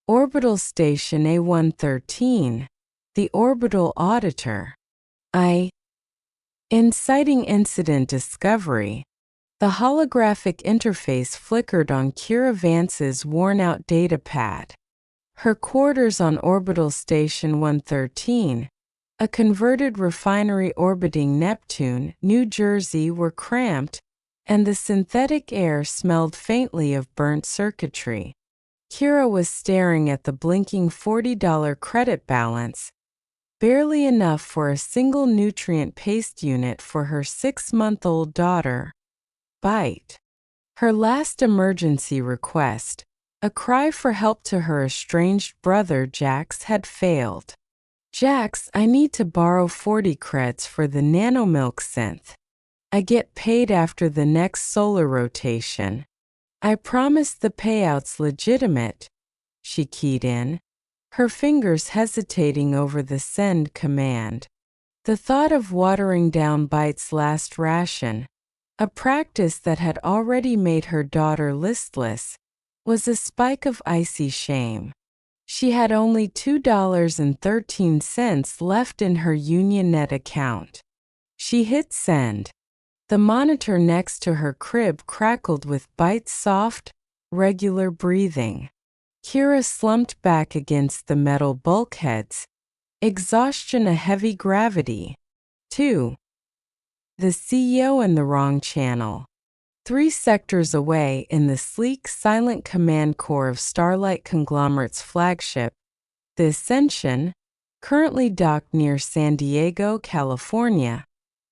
Orbital Station A113, the orbital auditor. Inciting incident discovery. The holographic interface flickered on Kira Vance's worn-out datapad. Her quarters on Orbital Station 113, a converted refinery orbiting Neptune, New Jersey, were cramped, and the synthetic air smelled faintly of burnt circuitry. Kira was staring at the blinking $40 credit balance, barely enough for a single nutrient paste unit for her 6-month-old daughter. Bite. Her last emergency request, a cry for help to her estranged brother Jax, had failed. Jax, I need to borrow 40 creds for the nanomilk synth. I get paid after the next solar rotation. I promise the payout's legitimate. She keyed in, her fingers hesitating over the send command. The thought of watering down Bite's last ration, a practice that had already made her daughter listless, was a spike of icy shame. She had only $2.13 left in her UnionNet account. She hit send. The monitor next to her crib crackled with Bite's soft, regular breathing. Kira slumped back against the metal bulkheads, exhaustion a heavy gravity. 2. The CEO in the wrong channel. 3 sectors away in the sleek, silent command core of Starlight Conglomerate's flagship, the Ascension, currently docked near San Diego, California,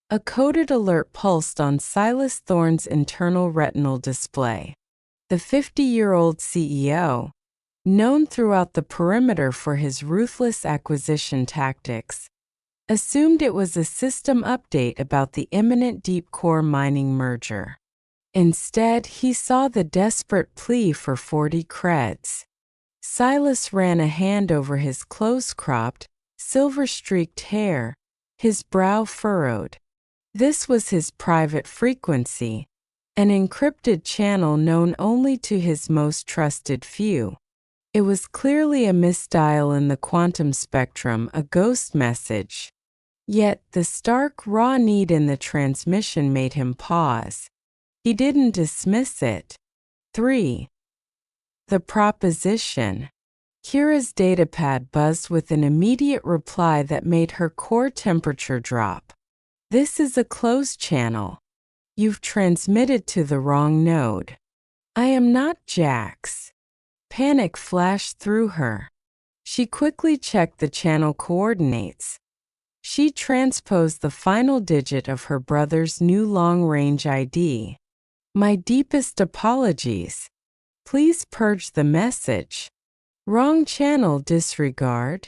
a coded alert pulsed on Silas Thorne's internal retinal display. The 50-year-old CEO, known throughout the perimeter for his ruthless acquisition tactics, assumed it was a system update about the imminent deep core mining merger. Instead, he saw the desperate plea for 40 creds. Silas ran a hand over his close-cropped, silver-streaked hair, his brow furrowed. This was his private frequency, an encrypted channel known only to his most trusted few. It was clearly a misdial in the quantum spectrum, a ghost message. Yet the stark, raw need in the transmission made him pause. He didn't dismiss it. 3. The proposition. Kira's datapad buzzed with an immediate reply that made her core temperature drop. This is a closed channel. You've transmitted to the wrong node. I am not Jax. Panic flashed through her. She quickly checked the channel coordinates. She transposed the final digit of her brother's new long-range ID. My deepest apologies. Please purge the message. Wrong channel, disregard,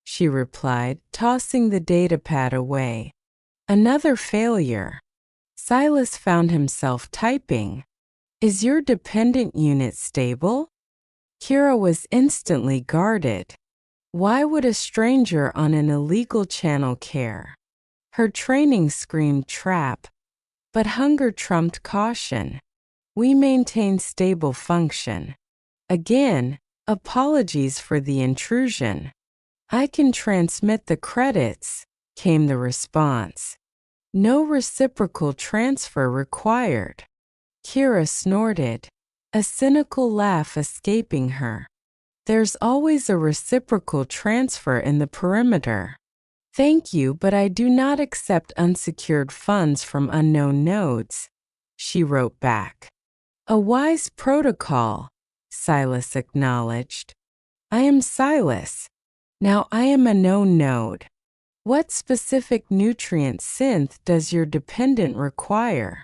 she replied, tossing the datapad away. Another failure. Silas found himself typing. Is your dependent unit stable? Kira was instantly guarded. Why would a stranger on an illegal channel care? Her training screamed trap, but hunger trumped caution. We maintain stable function. Again, apologies for the intrusion. I can transmit the credits, came the response. No reciprocal transfer required. Kira snorted, a cynical laugh escaping her. There's always a reciprocal transfer in the perimeter. Thank you, but I do not accept unsecured funds from unknown nodes, she wrote back. A wise protocol, Silas acknowledged. I am Silas. Now I am a known node. What specific nutrient synth does your dependent require?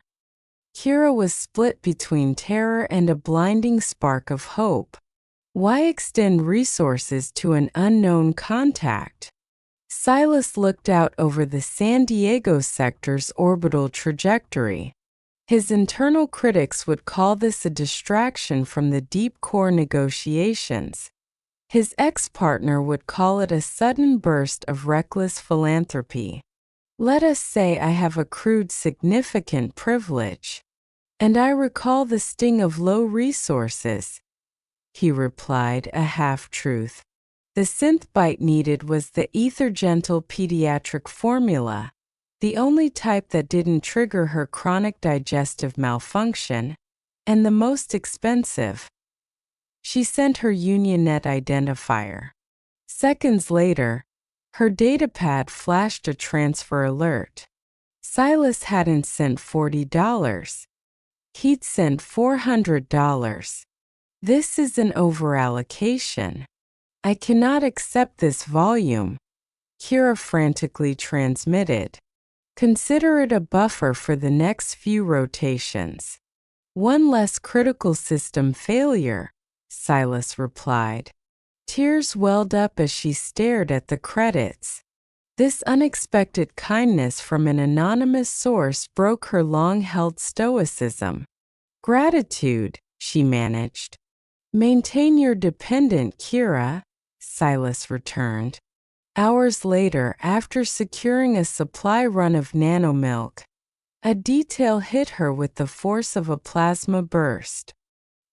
Kira was split between terror and a blinding spark of hope. Why extend resources to an unknown contact? Silas looked out over the San Diego sector's orbital trajectory. His internal critics would call this a distraction from the deep core negotiations. His ex-partner would call it a sudden burst of reckless philanthropy. Let us say I have accrued significant privilege. And I recall the sting of low resources. he replied, a half-truth. The synth bite needed was the ether-gentle pediatric formula, the only type that didn't trigger her chronic digestive malfunction, and the most expensive. She sent her UnionNet identifier. Seconds later, her datapad flashed a transfer alert. Silas hadn't sent $40. He'd sent $400. This is an overallocation. I cannot accept this volume, Kira frantically transmitted. Consider it a buffer for the next few rotations. One less critical system failure, Silas replied. Tears welled up as she stared at the credits. This unexpected kindness from an anonymous source broke her long-held stoicism. Gratitude, she managed. Maintain your dependent, Kira, Silas returned. Hours later, after securing a supply run of nanomilk, a detail hit her with the force of a plasma burst.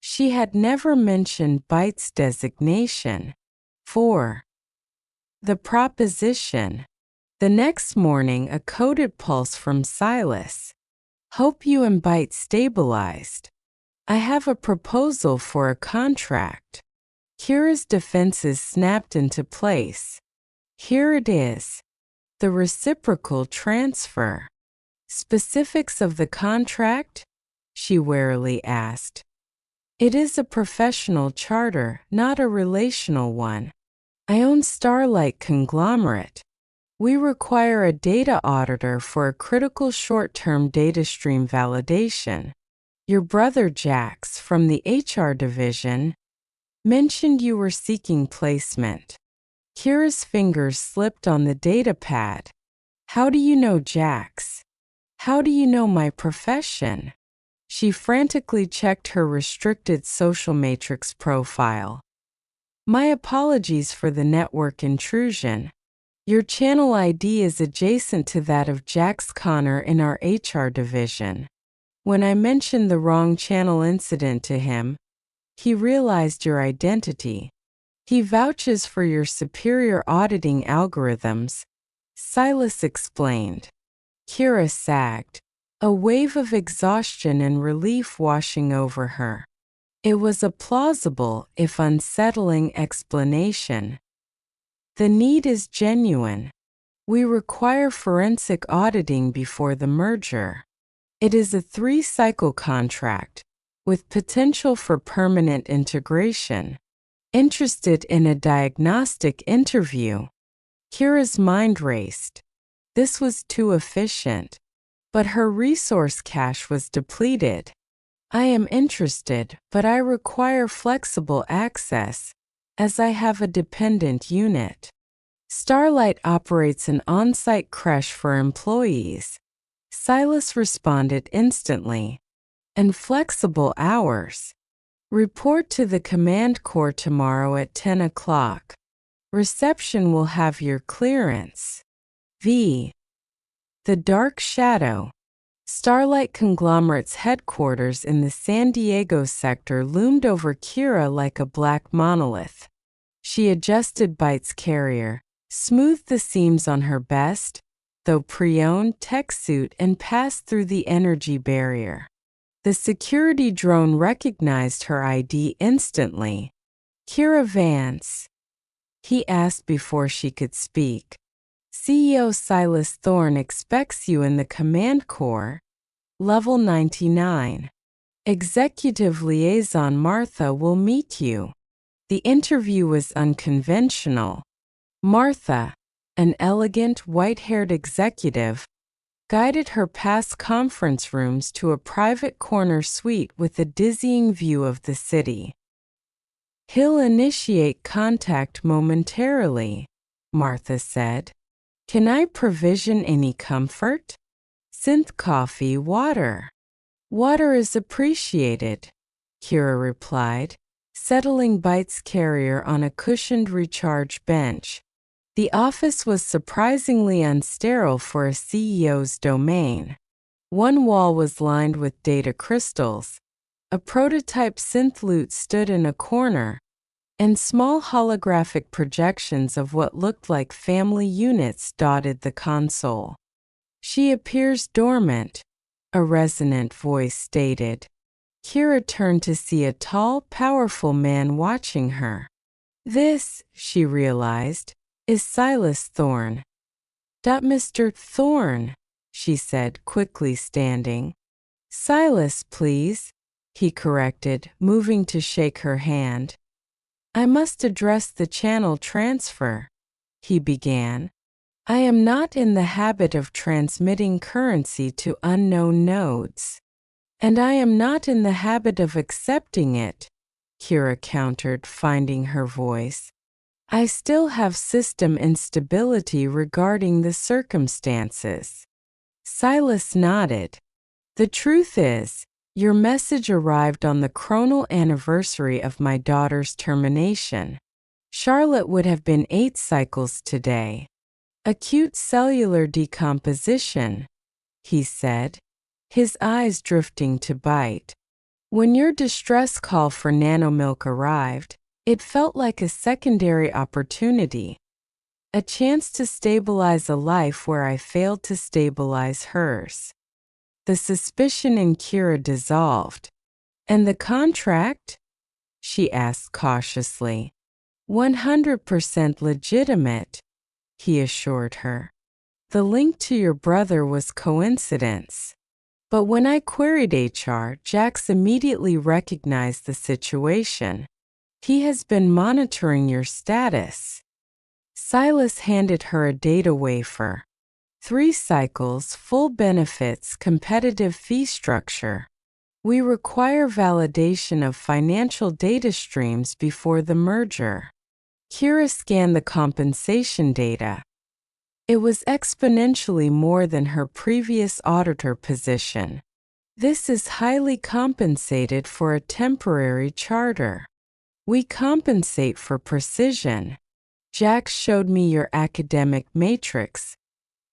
She had never mentioned Byte's designation. 4. The proposition. The next morning, a coded pulse from Silas. Hope you and Byte stabilized. I have a proposal for a contract. Kira's defenses snapped into place. Here it is. The reciprocal transfer. Specifics of the contract? She warily asked. It is a professional charter, not a relational one. I own Starlight Conglomerate. We require a data auditor for a critical short-term data stream validation. Your brother Jax from the HR division mentioned you were seeking placement. Kira's fingers slipped on the data pad. How do you know Jax? How do you know my profession? She frantically checked her restricted social matrix profile. My apologies for the network intrusion. Your channel ID is adjacent to that of Jax Connor in our HR division. When I mentioned the wrong channel incident to him, he realized your identity. He vouches for your superior auditing algorithms, Silas explained. Kira sagged, a wave of exhaustion and relief washing over her. It was a plausible, if unsettling, explanation. The need is genuine. We require forensic auditing before the merger. It is a 3-cycle contract, with potential for permanent integration. Interested in a diagnostic interview? Kira's mind raced. This was too efficient. But her resource cache was depleted. I am interested, but I require flexible access, as I have a dependent unit. Starlight operates an on-site creche for employees. Silas responded instantly. And flexible hours. Report to the command core tomorrow at 10 o'clock. Reception will have your clearance. V. The Dark Shadow. Starlight Conglomerate's headquarters in the San Diego sector loomed over Kira like a black monolith. She adjusted Byte's carrier, smoothed the seams on her best, though pre-owned tech suit, and passed through the energy barrier. The security drone recognized her ID instantly. Kira Vance, he asked before she could speak. CEO Silas Thorne expects you in the command core. Level 99. Executive Liaison Martha will meet you. The interview was unconventional. Martha, an elegant, white-haired executive, guided her past conference rooms to a private corner suite with a dizzying view of the city. He'll initiate contact momentarily, Martha said. Can I provision any comfort? Synth coffee, water. Water is appreciated, Kira replied, settling Byte's carrier on a cushioned recharge bench. The office was surprisingly unsterile for a CEO's domain. One wall was lined with data crystals, A prototype synth lute stood in a corner, and small holographic projections of what looked like family units dotted the console. "She appears dormant," a resonant voice stated. Kira turned to see a tall, powerful man watching her. "This," she realized, "is Silas Thorne." "Mr. Thorne," she said, quickly standing. "Silas, please," he corrected, moving to shake her hand. "I must address the channel transfer," he began. "I am not in the habit of transmitting currency to unknown nodes. And I am not in the habit of accepting it," Kira countered, finding her voice. "I still have system instability regarding the circumstances." Silas nodded. "The truth is, your message arrived on the chronal anniversary of my daughter's termination. Charlotte would have been 8 cycles today. Acute cellular decomposition," he said, his eyes drifting to Bite. "When your distress call for nanomilk arrived, it felt like a secondary opportunity. A chance to stabilize a life where I failed to stabilize hers." The suspicion in Kira dissolved. "And the contract?" she asked cautiously. "100% legitimate," he assured her. "The link to your brother was coincidence. But when I queried HR, Jax immediately recognized the situation. He has been monitoring your status." Silas handed her a data wafer. 3 cycles, full benefits, competitive fee structure. "We require validation of financial data streams before the merger." Kira scanned the compensation data. It was exponentially more than her previous auditor position. "This is highly compensated for a temporary charter. We compensate for precision. Jax showed me your academic matrix.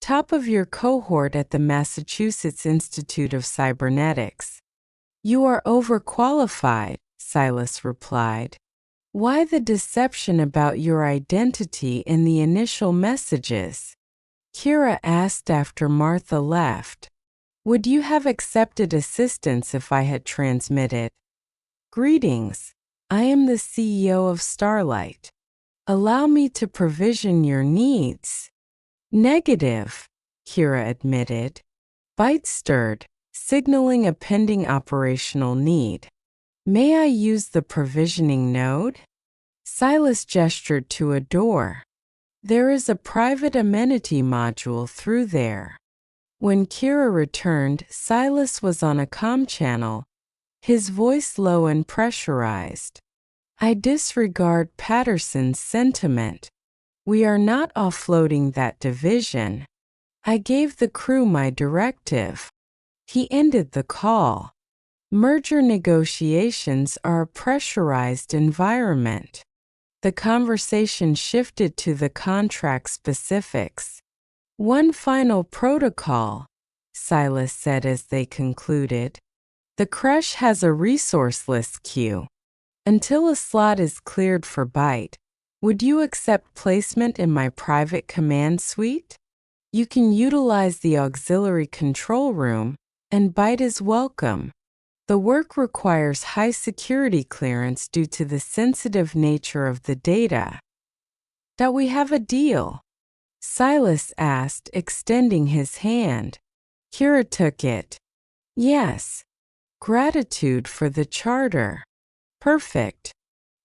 Top of your cohort at the Massachusetts Institute of Cybernetics." "You are overqualified," Silas replied. "Why the deception about your identity in the initial messages?" Kira asked after Martha left. "Would you have accepted assistance if I had transmitted? Greetings. I am the CEO of Starlight. Allow me to provision your needs." "Negative," Kira admitted. Bite stirred, signaling a pending operational need. "May I use the provisioning node?" Silas gestured to a door. "There is a private amenity module through there." When Kira returned, Silas was on a comm channel, his voice low and pressurized. "I disregard Patterson's sentiment. We are not offloading that division. I gave the crew my directive." He ended the call. "Merger negotiations are a pressurized environment." The conversation shifted to the contract specifics. "One final protocol," Silas said as they concluded. "The creche has a resource list queue. Until a slot is cleared for Bite, would you accept placement in my private command suite? You can utilize the auxiliary control room, and Bite is welcome. The work requires high security clearance due to the sensitive nature of the data." "Do we have a deal?" Silas asked, extending his hand. Kira took it. "Yes. Gratitude for the charter." "Perfect.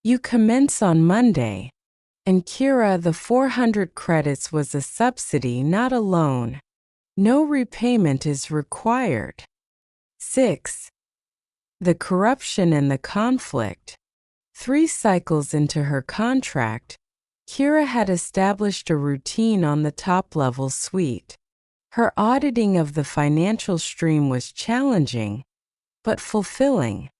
You commence on Monday." And Kira, the 400 credits was a subsidy, not a loan. No repayment is required. 6. The corruption and the conflict. 3 cycles into her contract, Kira had established a routine on the top-level suite. Her auditing of the financial stream was challenging, but fulfilling.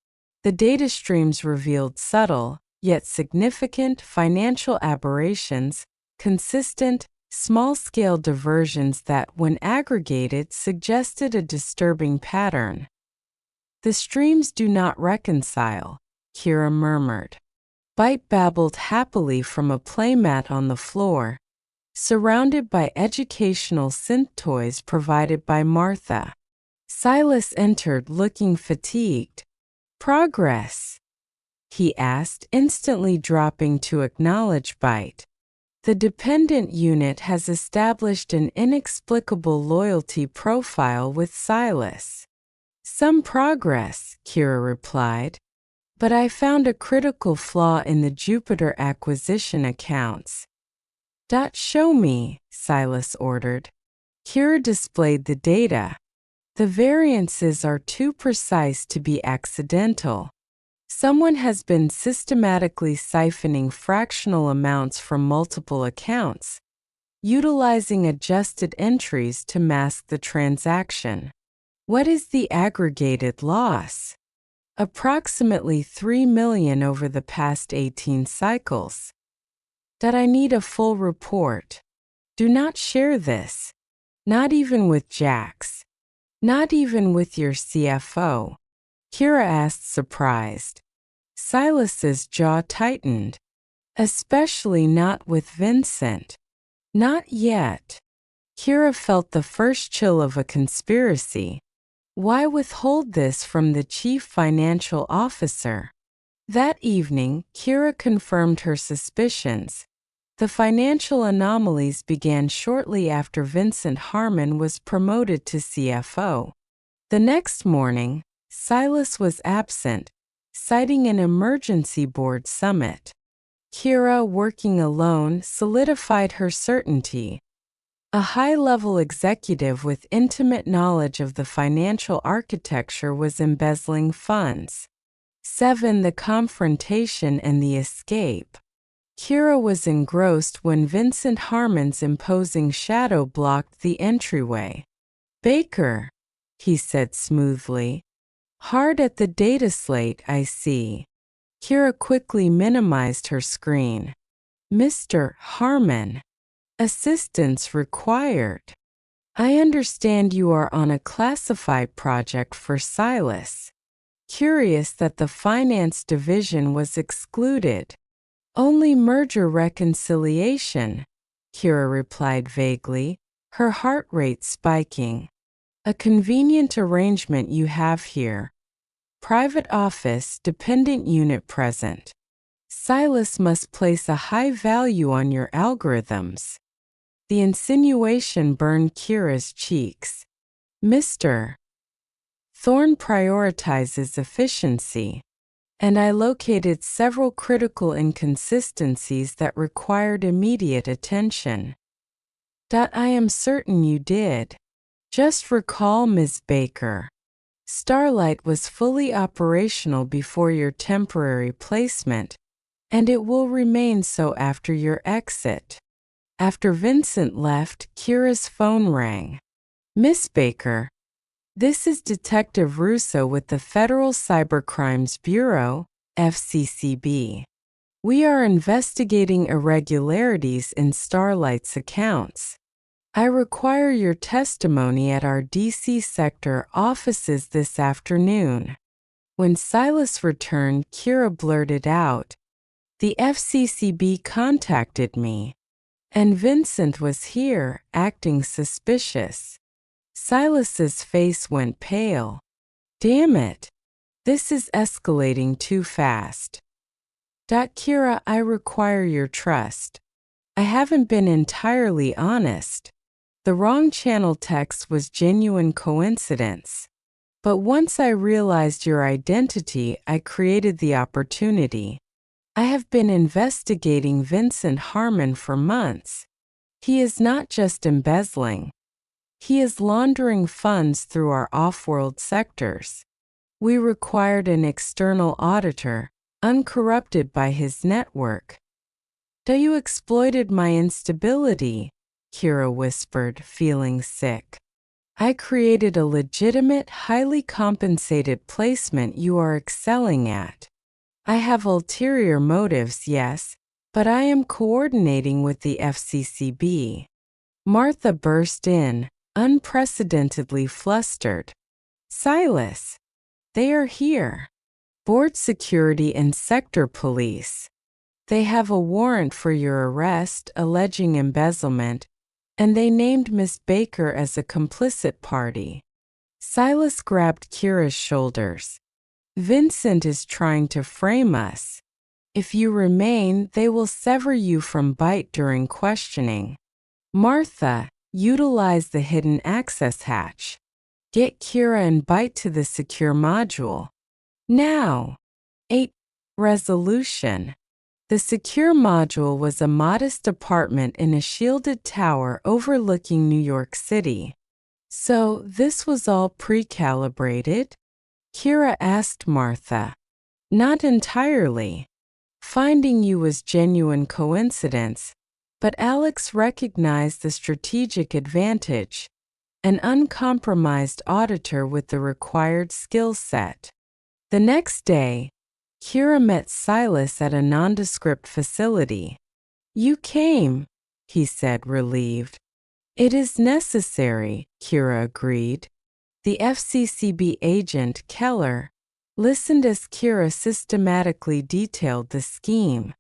The data streams revealed subtle, yet significant financial aberrations, consistent, small-scale diversions that, when aggregated, suggested a disturbing pattern. The streams do not reconcile, Kira murmured. Bite babbled happily from a playmat on the floor, surrounded by educational synth toys provided by Martha. Silas entered looking fatigued. "Progress?" he asked, instantly dropping to acknowledge Bite. "The dependent unit has established an inexplicable loyalty profile with Silas." "Some progress," Kira replied. "But I found a critical flaw in the Jupiter acquisition accounts." "Show me," Silas ordered. Kira displayed the data. "The variances are too precise to be accidental. Someone has been systematically siphoning fractional amounts from multiple accounts, utilizing adjusted entries to mask the transaction." "What is the aggregated loss?" "Approximately 3 million over the past 18 cycles." "I need a full report. Do not share this. Not even with Jax. Not even with your CFO." Kira asked, surprised. Silas's jaw tightened. "Especially not with Vincent." "Not yet." Kira felt the first chill of a conspiracy. Why withhold this from the chief financial officer? That evening, Kira confirmed her suspicions. The financial anomalies began shortly after Vincent Harmon was promoted to CFO. The next morning, Silas was absent, citing an emergency board summit. Kira, working alone, solidified her certainty. A high-level executive with intimate knowledge of the financial architecture was embezzling funds. 7. The confrontation and the escape. Kira was engrossed when Vincent Harmon's imposing shadow blocked the entryway. "Baker," he said smoothly. "Hard at the data slate, I see." Kira quickly minimized her screen. "Mr. Harmon. Assistance required. I understand you are on a classified project for Silas." Curious that the finance division was excluded. "Only merger reconciliation," Kira replied vaguely, her heart rate spiking. "A convenient arrangement you have here. Private office, dependent unit present. Silas must place a high value on your algorithms." The insinuation burned Kira's cheeks. "Mr. Thorne prioritizes efficiency, and I located several critical inconsistencies that required immediate attention." "I am certain you did. Just recall, Ms. Baker. Starlight was fully operational before your temporary placement, and it will remain so after your exit." After Vincent left, Kira's phone rang. "Miss Baker, this is Detective Russo with the Federal Cybercrimes Bureau, FCCB. We are investigating irregularities in Starlight's accounts. I require your testimony at our DC sector offices this afternoon." When Silas returned, Kira blurted out, "The FCCB contacted me. And Vincent was here, acting suspicious." Silas's face went pale. "Damn it. This is escalating too fast." "Kira, I require your trust. I haven't been entirely honest. The wrong channel text was genuine coincidence. But once I realized your identity, I created the opportunity. I have been investigating Vincent Harmon for months. He is not just embezzling. He is laundering funds through our off-world sectors. We required an external auditor, uncorrupted by his network." "You exploited my instability," Kira whispered, feeling sick. "I created a legitimate, highly compensated placement you are excelling at. I have ulterior motives, yes, but I am coordinating with the FCCB." Martha burst in, unprecedentedly flustered. "Silas, They are here. Board security and sector police. They have a warrant for your arrest alleging embezzlement, and they named Miss Baker as a complicit party. Silas grabbed Kira's shoulders. Vincent is trying to frame us. If you remain, they will sever you from Byte during questioning. Martha, utilize the hidden access hatch. Get Kira and Byte to the secure module. Now. 8. Resolution. The secure module was a modest apartment in a shielded tower overlooking New York City. So, this was all pre-calibrated? Kira asked Martha. Not entirely. Finding you was genuine coincidence, but Alex recognized the strategic advantage, an uncompromised auditor with the required skill set. The next day, Kira met Silas at a nondescript facility. You came, he said, relieved. It is necessary, Kira agreed. The FCCB agent, Keller, listened as Kira systematically detailed the scheme.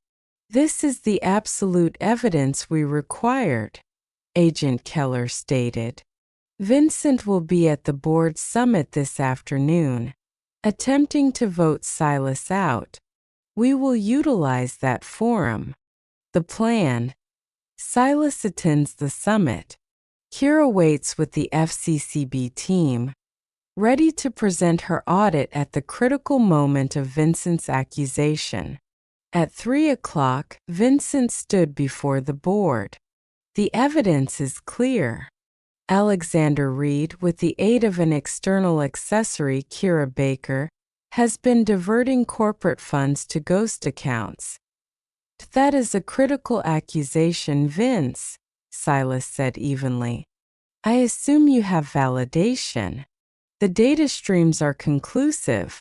This is the absolute evidence we required, Agent Keller stated. Vincent will be at the board summit this afternoon, attempting to vote Silas out. We will utilize that forum. The plan. Silas attends the summit. Kira waits with the FCCB team, ready to present her audit at the critical moment of Vincent's accusation. At 3 o'clock, Vincent stood before the board. The evidence is clear. Alexander Reed, with the aid of an external accessory, Kira Baker, has been diverting corporate funds to ghost accounts. That is a critical accusation, Vince, Silas said evenly. I assume you have validation. The data streams are conclusive,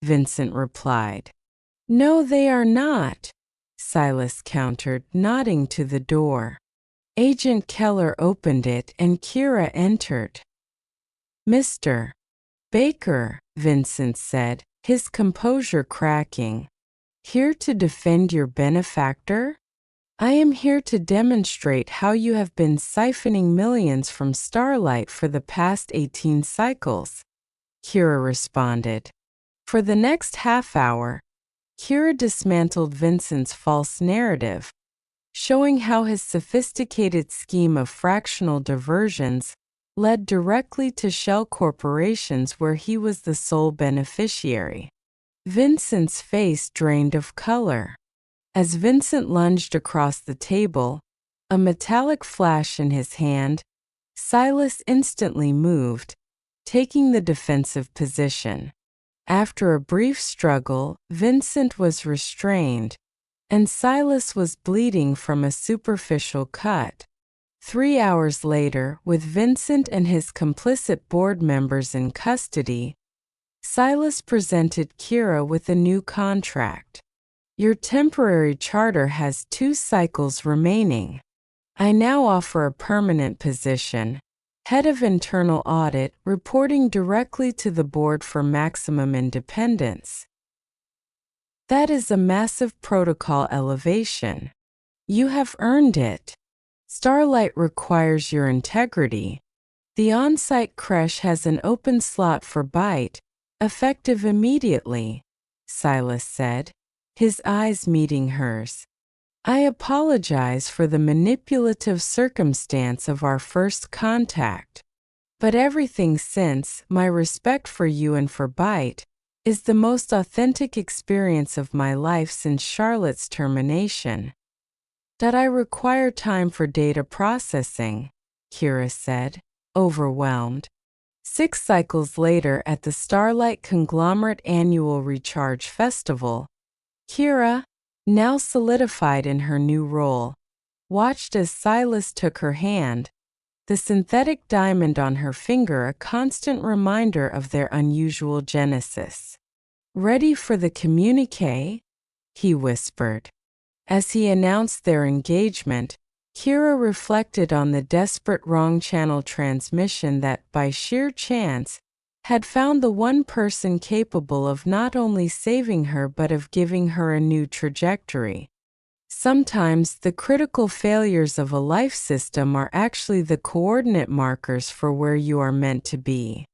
Vincent replied. No, they are not, Silas countered, nodding to the door. Agent Keller opened it and Kira entered. Mr. Baker, Vincent said, his composure cracking. Here to defend your benefactor? I am here to demonstrate how you have been siphoning millions from Starlight for the past 18 cycles, Kira responded. For the next half hour, Kira dismantled Vincent's false narrative, showing how his sophisticated scheme of fractional diversions led directly to shell corporations where he was the sole beneficiary. Vincent's face drained of color. As Vincent lunged across the table, a metallic flash in his hand, Silas instantly moved, taking the defensive position. After a brief struggle, Vincent was restrained, and Silas was bleeding from a superficial cut. 3 hours later, with Vincent and his complicit board members in custody, Silas presented Kira with a new contract. Your temporary charter has 2 cycles remaining. I now offer a permanent position, head of internal audit, reporting directly to the board for maximum independence. That is a massive protocol elevation. You have earned it. Starlight requires your integrity. The on-site creche has an open slot for Byte, effective immediately, Silas said, his eyes meeting hers. I apologize for the manipulative circumstance of our first contact, but everything since, my respect for you and for Byte, is the most authentic experience of my life since Charlotte's termination. That I require time for data processing, Kira said, overwhelmed. 6 cycles later at the Starlight Conglomerate Annual Recharge Festival, Kira, now solidified in her new role, watched as Silas took her hand, the synthetic diamond on her finger a constant reminder of their unusual genesis. Ready for the communiqué? He whispered. As he announced their engagement, Kira reflected on the desperate wrong-channel transmission that, by sheer chance, had found the one person capable of not only saving her but of giving her a new trajectory. Sometimes the critical failures of a life system are actually the coordinate markers for where you are meant to be.